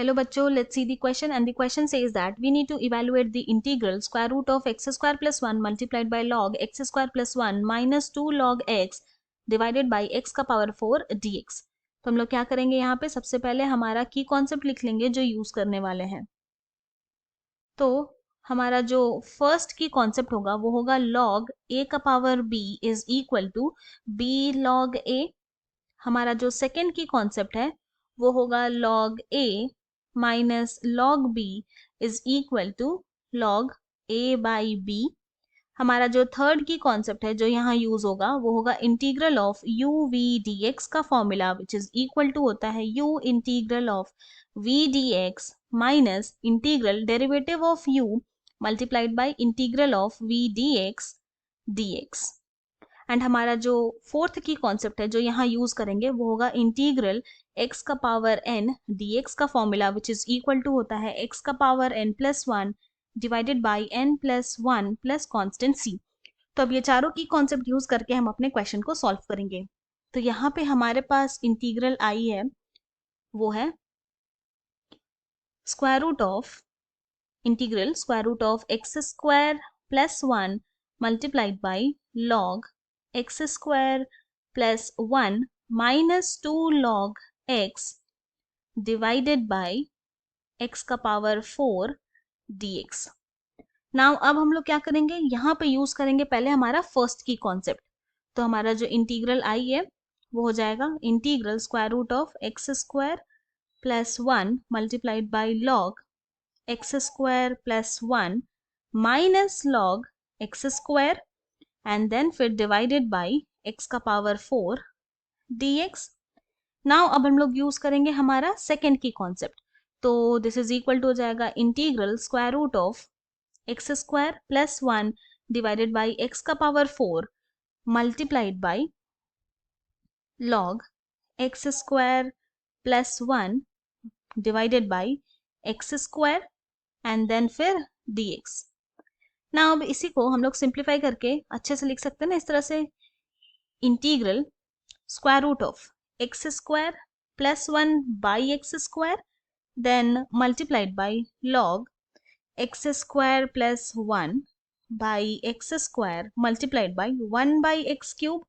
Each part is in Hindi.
Hello bachcho, let's see the question, and the question says that we need to evaluate the integral square root of x square plus 1 multiplied by log x square plus 1 minus 2 log x divided by x का पावर 4 dx। तो हम लोग क्या करेंगे, यहाँ पे सबसे पहले हमारा की कॉन्सेप्ट लिख लेंगे जो यूज करने वाले हैं। तो हमारा जो फर्स्ट की कॉन्सेप्ट होगा वो होगा log a का power b is equal to b log a। हमारा जो सेकेंड की कॉन्सेप्ट है वो होगा log a minus log b is equal to log a by b। हमारा जो थर्ड की कॉन्सेप्ट है जो यहाँ यूज होगा वो होगा integral of u v dx का formula which is equal to होता है u integral of v dx minus integral derivative of u multiplied by integral of v dx dx। And हमारा जो फोर्थ की कॉन्सेप्ट है जो यहाँ यूज करेंगे वो होगा इंटीग्रल x का पावर n dx का formula which is equal to होता है x का power n plus 1 divided by n plus 1 plus constant c। तो अब ये चारों की कॉन्सेप्ट यूज करके हम अपने क्वेश्चन को सॉल्व करेंगे। तो यहाँ पे हमारे पास इंटीग्रल आई है वो है square root of integral square root of x square plus 1 multiplied by log x square plus 1 minus 2 log x divided by x का पावर 4 dx। नाउ अब हम लोग क्या करेंगे, यहाँ पे यूज करेंगे पहले हमारा फर्स्ट की कॉन्सेप्ट। तो हमारा जो इंटीग्रल आई है वो हो जाएगा integral square root of x square plus 1 multiplied by log x square plus 1 minus log x square and then फिर डिवाइडेड बाई एक्स का पावर 4 dx। नाउ अब हम लोग यूज करेंगे हमारा सेकेंड की कॉन्सेप्ट। तो दिस इज इक्वल टू हो जाएगा integral square root of x square plus 1 divided by x का power 4 multiplied by log x square plus 1 divided by x square and then फिर dx। ना अब इसी को हम लोग सिंप्लीफाई करके अच्छे से लिख सकते हैं ना इस तरह से, integral square root of x square plus 1 by x square then multiplied by log x square plus 1 by x square multiplied by 1 by x cube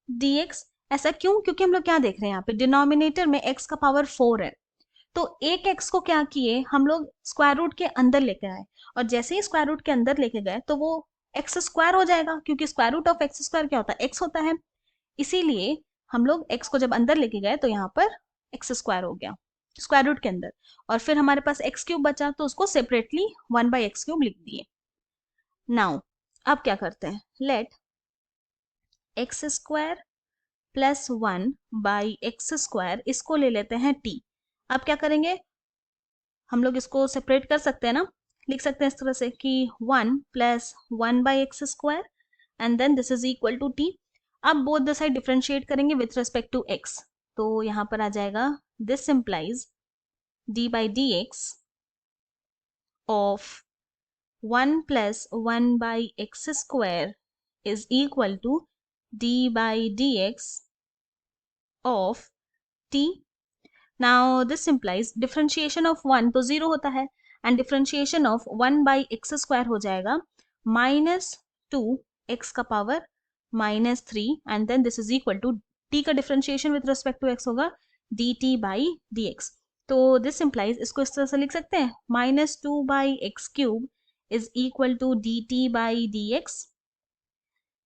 dx। ऐसा क्यों? क्योंकि हम लोग क्या देख रहे हैं यहाँ पे डिनोमिनेटर में x का पावर 4 है, तो एक x को क्या किए हम लोग स्क्वायर रूट के अंदर लेके आए, और जैसे ही स्क्वायर रूट के अंदर लेके गए तो वो एक्स स्क्वायर हो जाएगा, क्योंकि square root of x square क्या होता है, एक्स होता है। इसीलिए हम लोग एक्स को जब अंदर लेके गए तो यहाँ पर एक्स स्क्वायर हो गया स्क्वायर रूट के अंदर, और फिर हमारे पास एक्स क्यूब बचा तो उसको सेपरेटली 1 बाई एक्स क्यूब लिख दिए। नाउ अब क्या करते हैं, let x square plus 1 by x square इसको ले लेते हैं t। अब क्या करेंगे, हम लोग इसको सेपरेट कर सकते हैं ना, लिख सकते हैं इस तरह से कि 1 plus 1 by x square and then this is equal to t। अब बोथ द साइड डिफरेंशिएट करेंगे विथ रिस्पेक्ट टू x, तो यहाँ पर आ जाएगा this implies d by d x of 1 plus 1 by x square is equal to d by d x of t। Now this implies differentiation of 1 तो 0 होता है and differentiation of 1 by x square हो जाएगा माइनस 2 एक्स का power minus 3 and then this is equal to t का differentiation with respect to x होगा dt बाई dx। तो दिस इम्प्लाइज इसको इस तरह से लिख सकते हैं minus 2 by x cube is equal to dt by dx।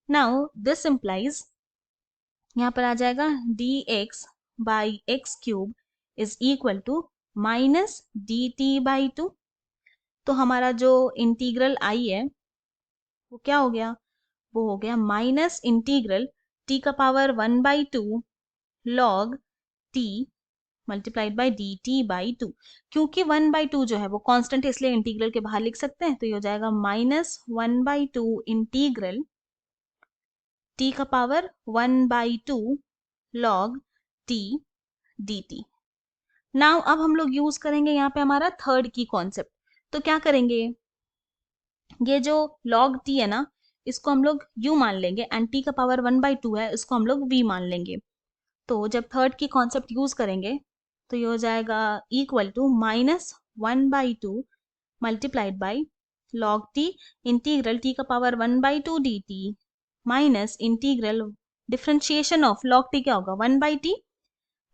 Now this implies यहाँ पर आ जाएगा dx by x cube is equal to minus dt by 2। तो हमारा जो इंटीग्रल आई है वो क्या हो गया, वो हो गया माइनस इंटीग्रल t का power 1 by 2 log t multiplied by dt by 2। क्योंकि 1 बाई 2 जो है वो कांस्टेंट है इसलिए इंटीग्रल के बाहर लिख सकते हैं, तो ये हो जाएगा माइनस 1 बाई 2 इंटीग्रल t का power 1 by 2 log t dt। Now अब हम लोग यूज करेंगे यहाँ पे हमारा थर्ड की कॉन्सेप्ट। तो क्या करेंगे, ये जो log t है ना इसको हम लोग u मान लेंगे एंड t का पावर 1 बाई 2 है इसको हम लोग v मान लेंगे। तो जब थर्ड की कॉन्सेप्ट यूज करेंगे तो ये हो जाएगा equal to -1/2 multiplied by log t integral t का power 1/2 dt minus integral differentiation of log t क्या होगा 1/t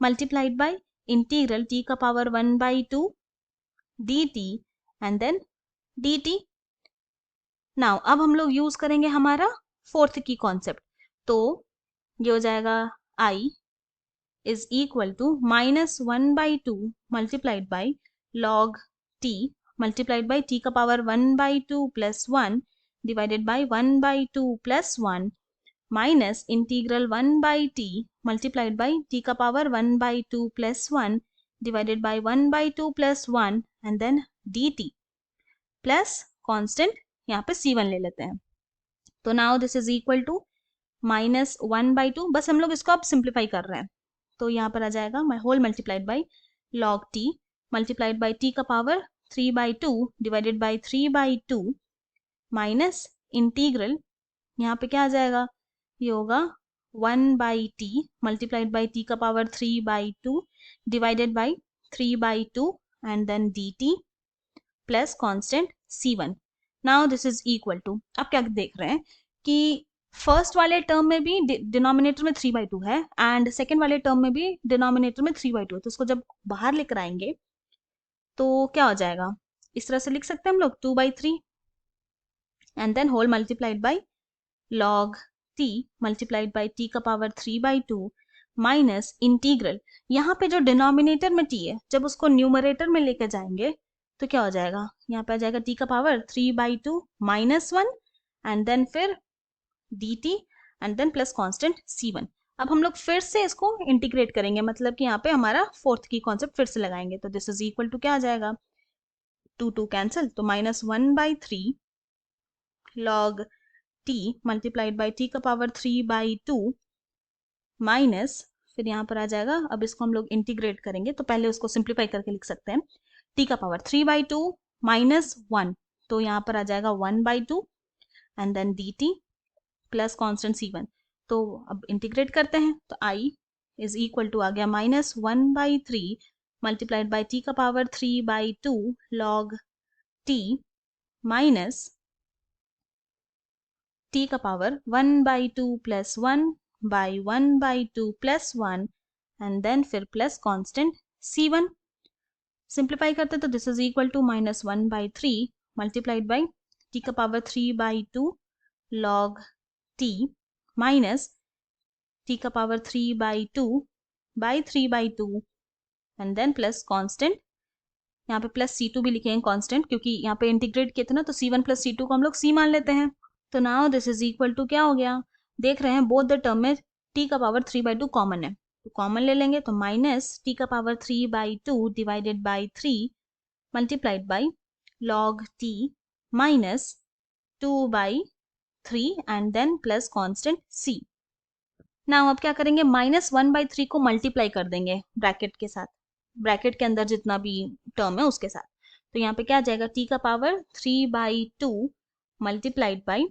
multiplied by integral t का power 1/2 dt and then dt। Now अब हम लोग यूज करेंगे हमारा फोर्थ की कॉन्सेप्ट, तो ये हो जाएगा I is equal to -1/2 multiplied by log t multiplied by t का power 1/2 plus 1 divided by 1/2 plus 1 minus integral 1/t multiplied by t का power 1/2 plus 1 divided by 1/2 plus 1 and then dt plus constant यहाँ पे c1 ले लेते हैं। तो now this is equal to -1/2, बस हम लोग इसको अब सिंप्लीफाई कर रहे हैं, तो यहाँ पर आ जाएगा whole multiplied by log t multiplied by t का power 3/2 divided by 3/2 minus integral यहाँ पे क्या आ जाएगा, ये होगा 1/t मल्टीप्लाइड बाई t का power 3/2 divided by 3/2 and then dt plus constant c1। Now this is equal to, अब क्या देख रहे हैं कि फर्स्ट वाले टर्म में भी डिनोमिनेटर में 3/2 है एंड सेकेंड वाले टर्म में भी डिनोमिनेटर में 3/2 है, तो इसको जब बाहर लेकर आएंगे तो क्या हो जाएगा, इस तरह से लिख सकते हैं हम लोग 2/3 and then whole multiplied by log t multiplied by t का पावर 3/2 माइनस इंटीग्रल यहाँ पे जो डिनोमिनेटर में t है जब उसको न्यूमरेटर में लेकर जाएंगे तो क्या हो जाएगा, यहाँ पे आ जाएगा t का पावर 3/2 माइनस 1 एंड देन फिर dt and then plus constant c1। अब हम लोग फिर से इसको इंटीग्रेट करेंगे, मतलब कि यहाँ पे हमारा फोर्थ की कॉन्सेप्ट फिर से लगाएंगे, तो दिस इज इक्वल टू क्या आ जाएगा, 2 कैंसिल, तो -1/3 log t multiplied by t का पावर 3/2 माइनस फिर यहाँ पर आ जाएगा, अब इसको हम लोग इंटीग्रेट करेंगे तो पहले उसको सिंप्लीफाई करके लिख सकते हैं, t का पावर 3/2 माइनस 1, तो यहाँ पर आ जाएगा 1/2 and then dt plus constant c1। तो अब इंटीग्रेट करते हैं तो I इज इक्वल टू आ गया -1/3 मल्टीप्लाइड बाई t का power 3/2 log t minus t का power 1/2 plus 1 by 1/2 plus 1 and then फिर प्लस कांस्टेंट c1। सिंप्लीफाई करते तो this is equal to -1/3 multiplied by t का power 3/2 log t minus t का power 3/2 by 3/2 and then plus constant, यहाँ पे प्लस c2 भी लिखेंगे कांस्टेंट क्योंकि यहाँ पे इंटीग्रेट किया था ना, तो c1 प्लस c2 को हम लोग c मान लेते हैं। तो now this is equal to क्या हो गया, देख रहे हैं बोथ द टर्म में t का पावर 3/2 कॉमन है, तो कॉमन ले लेंगे, तो माइनस t का power 3/2 divided by 3 multiplied by log t minus 2/3 and then plus constant c। नाउ अब क्या करेंगे, -1/3 को मल्टीप्लाई कर देंगे ब्रैकेट के साथ, ब्रैकेट के अंदर जितना भी टर्म है उसके साथ, तो यहाँ पे क्या आ जाएगा, t का पावर 3/2 मल्टीप्लाइड बाई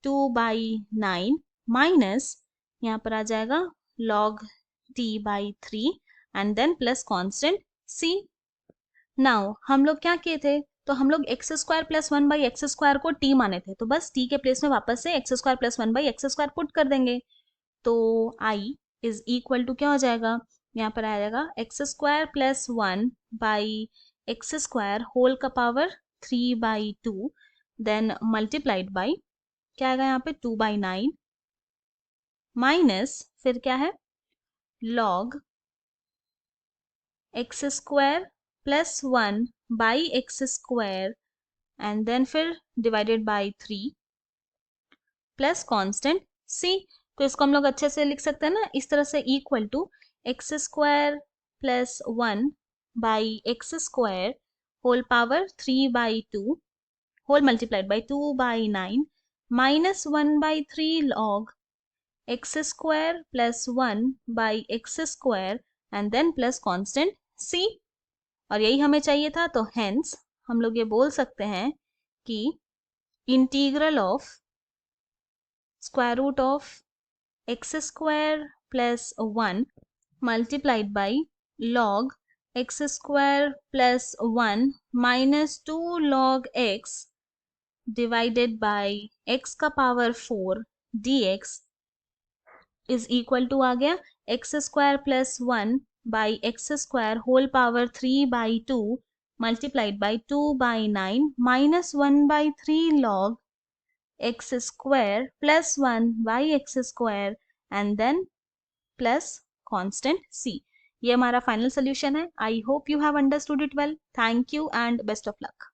2/9 माइनस यहाँ पर आ जाएगा log t/3 and then plus constant c। Now हम लोग क्या किए थे, तो हम लोग x² प्लस 1/x² को t माने थे, तो बस t के प्लेस में वापस से x² प्लस 1/x² पुट कर देंगे, तो I इज इक्वल टू क्या हो जाएगा, यहाँ पर आ जाएगा x² प्लस 1/x² होल का पावर 3/2 देन मल्टीप्लाइड बाई क्या आएगा यहाँ पे 2/9 माइनस फिर क्या है log x² plus 1/x² and then फिर divided by 3 plus constant c। तो इसको हम लोग अच्छे से लिख सकते हैं ना इस तरह से, equal to x² plus 1/x² whole power 3/2 whole multiplied by 2/9 minus 1/3 log x² plus 1/x² and then plus constant c, और यही हमें चाहिए था, तो हेंस हम लोग ये बोल सकते हैं कि integral of square root of x² plus 1 multiplied by log x square plus 1 minus 2 log x divided by x का power 4 dx is equal to आ गया x square plus 1 by x square whole power 3 by 2 multiplied by 2 by 9 minus 1 by 3 log x square plus 1 by x square and then plus constant c. ये हमारा फाइनल सोल्यूशन है. I hope you have understood it well. Thank you and best of luck.